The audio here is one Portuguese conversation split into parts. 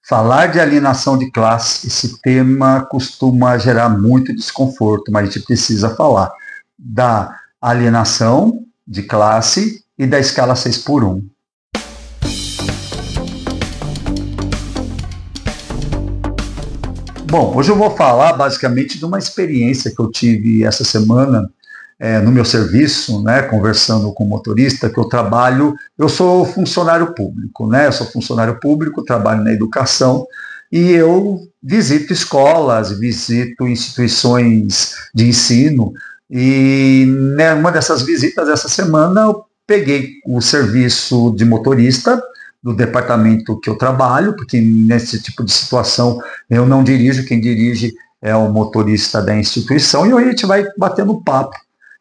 Falar de alienação de classe, esse tema costuma gerar muito desconforto, mas a gente precisa falar da alienação de classe e da escala 6 por 1. Bom, hoje eu vou falar basicamente de uma experiência que eu tive essa semana no meu serviço, né, conversando com o motorista, que eu sou funcionário público, né, eu sou funcionário público, trabalho na educação e eu visito escolas, visito instituições de ensino e numa dessas visitas essa semana eu peguei o serviço de motorista do departamento que eu trabalho, porque nesse tipo de situação eu não dirijo, quem dirige é o motorista da instituição, e aí a gente vai batendo papo.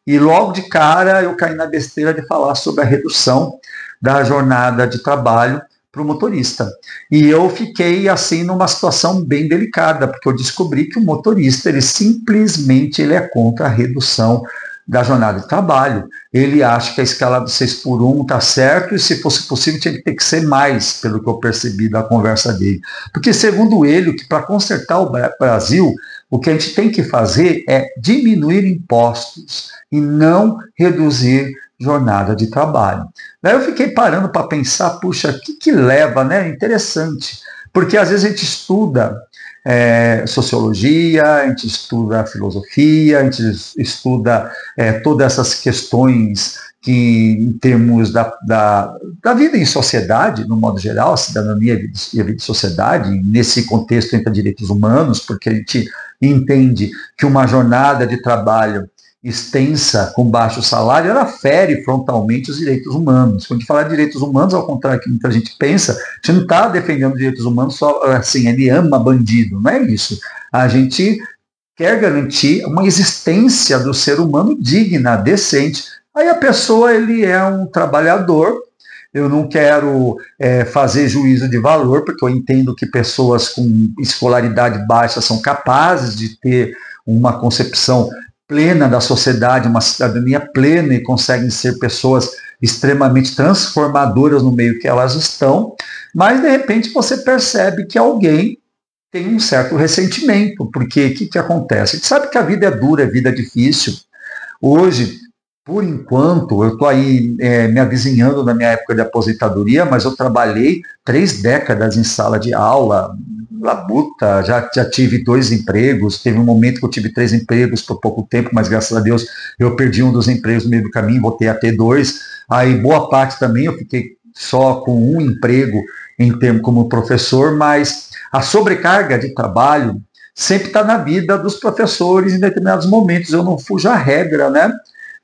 E logo de cara eu caí na besteira de falar sobre a redução da jornada de trabalho para o motorista. E eu fiquei assim numa situação bem delicada, porque eu descobri que o motorista ele é contra a redução da jornada de trabalho. Ele acha que a escala do 6 por 1 está certo e, se fosse possível, tinha que ter que ser mais, pelo que eu percebi da conversa dele. Porque, segundo ele, que para consertar o Brasil, o que a gente tem que fazer é diminuir impostos e não reduzir jornada de trabalho. Daí eu fiquei parando para pensar, puxa, o que leva, né? Interessante, porque às vezes a gente estuda sociologia, a gente estuda filosofia, a gente estuda todas essas questões que, em termos da vida em sociedade, no modo geral, a cidadania e a vida em sociedade, nesse contexto entra direitos humanos, porque a gente entende que uma jornada de trabalho extensa, com baixo salário, ela fere frontalmente os direitos humanos. Quando a gente fala de direitos humanos, ao contrário do que muita gente pensa, a gente não está defendendo direitos humanos só assim, ele ama bandido, não é isso. A gente quer garantir uma existência do ser humano digna, decente. Aí a pessoa, ele é um trabalhador. Eu não quero fazer juízo de valor, porque eu entendo que pessoas com escolaridade baixa são capazes de ter uma concepção plena da sociedade, uma cidadania plena, e conseguem ser pessoas extremamente transformadoras no meio que elas estão, mas de repente você percebe que alguém tem um certo ressentimento, porque o que acontece? A gente sabe que a vida é dura, a vida é difícil. Hoje, por enquanto, eu estou aí me avizinhando na minha época de aposentadoria, mas eu trabalhei 3 décadas em sala de aula, labuta, já tive 2 empregos, teve um momento que eu tive 3 empregos por pouco tempo, mas graças a Deus eu perdi um dos empregos no meio do caminho, voltei a ter 2, aí boa parte também eu fiquei só com um emprego em termos como professor, mas a sobrecarga de trabalho sempre está na vida dos professores em determinados momentos, eu não fujo à regra, né?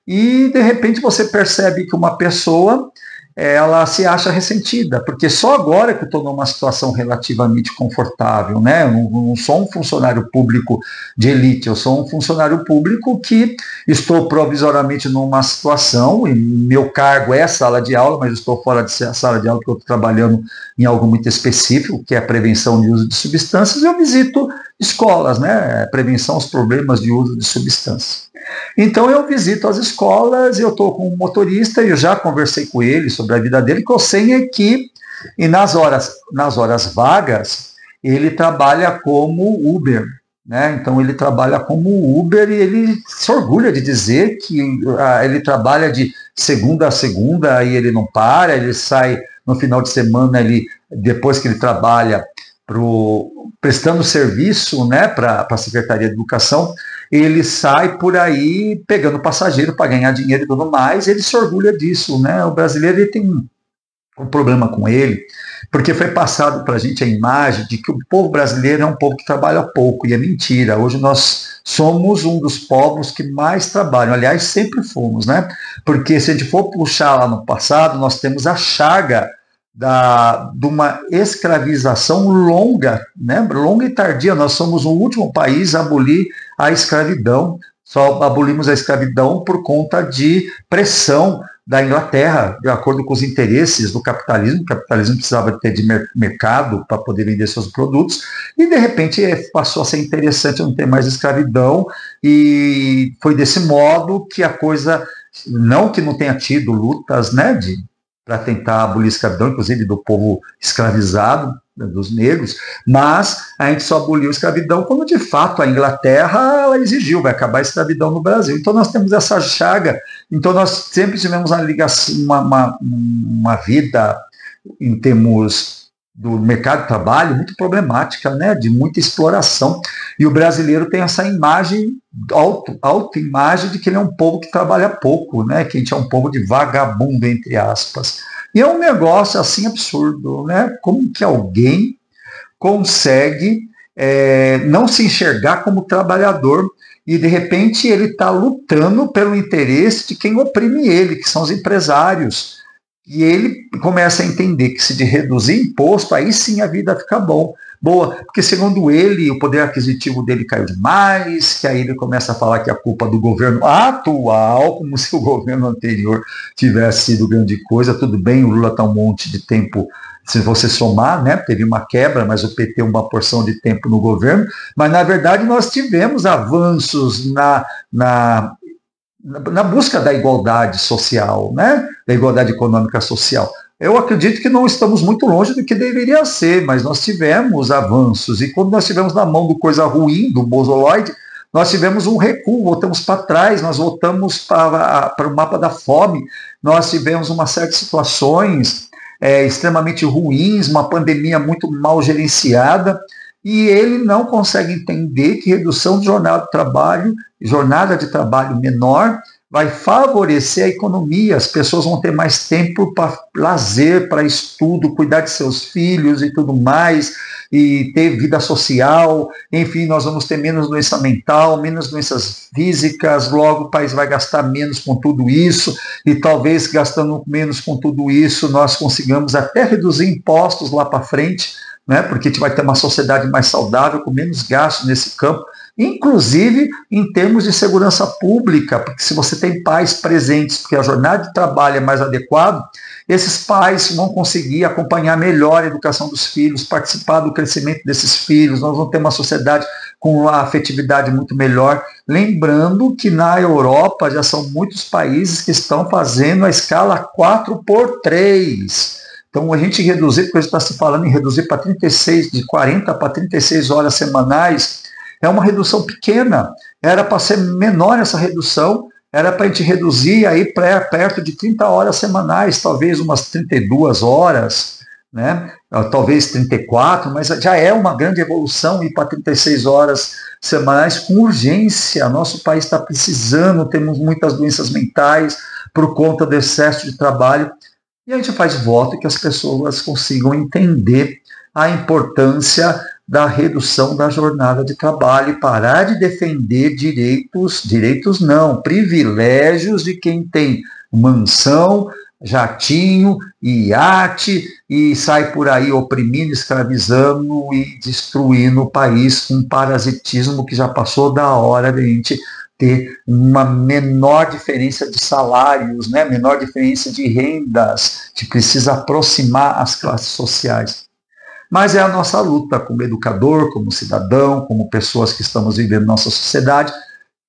E de repente você percebe que uma pessoa ela se acha ressentida, porque só agora que eu estou numa situação relativamente confortável, né? Eu não sou um funcionário público de elite, eu sou um funcionário público que estou provisoriamente numa situação, e meu cargo é sala de aula, mas eu estou fora de sala de aula porque eu estou trabalhando em algo muito específico, que é a prevenção de uso de substâncias, e eu visito escolas, né? Prevenção aos problemas de uso de substâncias. Então eu visito as escolas, eu estou com um motorista, e eu já conversei com ele sobre a vida dele, que eu sei é que, e nas horas vagas, ele trabalha como Uber, né? Então ele trabalha como Uber e ele se orgulha de dizer que ele trabalha de segunda a segunda e ele não para, ele sai no final de semana, depois que ele trabalha prestando serviço, né, para a Secretaria de Educação, ele sai por aí pegando passageiro para ganhar dinheiro e tudo mais, ele se orgulha disso, né? O brasileiro ele tem um problema com ele, porque foi passado para a gente a imagem de que o povo brasileiro é um povo que trabalha pouco, e é mentira. Hoje nós somos um dos povos que mais trabalham, aliás, sempre fomos, né? Porque se a gente for puxar lá no passado, nós temos a chaga de uma escravização longa, né? Longa e tardia. Nós somos o último país a abolir a escravidão. Só abolimos a escravidão por conta de pressão da Inglaterra, de acordo com os interesses do capitalismo. O capitalismo precisava ter de mercado para poder vender seus produtos, e de repente passou a ser interessante não ter mais escravidão, e foi desse modo que a coisa, não que não tenha tido lutas, né, para tentar abolir a escravidão, inclusive do povo escravizado, dos negros, mas a gente só aboliu a escravidão quando, de fato, a Inglaterra ela exigiu, vai acabar a escravidão no Brasil. Então, nós temos essa chaga, então nós sempre tivemos uma ligação, uma vida, em termos do mercado de trabalho, muito problemática, né, de muita exploração, e o brasileiro tem essa imagem, autoimagem de que ele é um povo que trabalha pouco, né, que a gente é um povo de vagabundo, entre aspas. E é um negócio assim absurdo, né? Como que alguém consegue não se enxergar como trabalhador e de repente ele está lutando pelo interesse de quem oprime ele, que são os empresários. E ele começa a entender que se de reduzir imposto, aí sim a vida fica boa, porque segundo ele, o poder aquisitivo dele caiu demais, que aí ele começa a falar que a culpa do governo atual, como se o governo anterior tivesse sido grande coisa. Tudo bem, o Lula está um monte de tempo, se você somar, né, teve uma quebra, mas o PT uma porção de tempo no governo, mas na verdade nós tivemos avanços na busca da igualdade social, né? Da igualdade econômica social. Eu acredito que não estamos muito longe do que deveria ser, mas nós tivemos avanços, e quando nós tivemos na mão do coisa ruim, do Bozoloide, nós tivemos um recuo, voltamos para trás, nós voltamos para o mapa da fome, nós tivemos uma série de situações extremamente ruins, uma pandemia muito mal gerenciada, e ele não consegue entender que redução de jornada de trabalho menor, vai favorecer a economia, as pessoas vão ter mais tempo para lazer, para estudo, cuidar de seus filhos e tudo mais, e ter vida social, enfim, nós vamos ter menos doença mental, menos doenças físicas, logo o país vai gastar menos com tudo isso, e talvez gastando menos com tudo isso, nós consigamos até reduzir impostos lá para frente, né, porque a gente vai ter uma sociedade mais saudável, com menos gastos nesse campo, inclusive em termos de segurança pública, porque se você tem pais presentes, porque a jornada de trabalho é mais adequada, esses pais vão conseguir acompanhar melhor a educação dos filhos, participar do crescimento desses filhos, nós vamos ter uma sociedade com uma afetividade muito melhor. Lembrando que na Europa já são muitos países que estão fazendo a escala 4x3. Então, a gente reduzir, porque está se falando em reduzir para 36, de 40 para 36 horas semanais, é uma redução pequena. Era para ser menor essa redução, era para a gente reduzir aí para perto de 30 horas semanais, talvez umas 32 horas, né? Talvez 34, mas já é uma grande evolução ir para 36 horas semanais com urgência. Nosso país está precisando, temos muitas doenças mentais por conta do excesso de trabalho. E a gente faz voto que as pessoas consigam entender a importância da redução da jornada de trabalho e parar de defender direitos não, privilégios de quem tem mansão, jatinho, iate e sai por aí oprimindo, escravizando e destruindo o país com um parasitismo que já passou da hora de a gente ter uma menor diferença de salários, né? Menor diferença de rendas, que precisa aproximar as classes sociais. Mas é a nossa luta como educador, como cidadão, como pessoas que estamos vivendo nossa sociedade,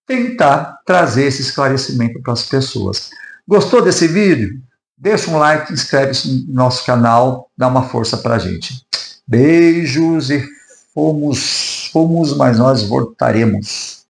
tentar trazer esse esclarecimento para as pessoas. Gostou desse vídeo? Deixa um like, inscreve-se no nosso canal, dá uma força para a gente. Beijos e fomos, mas nós voltaremos.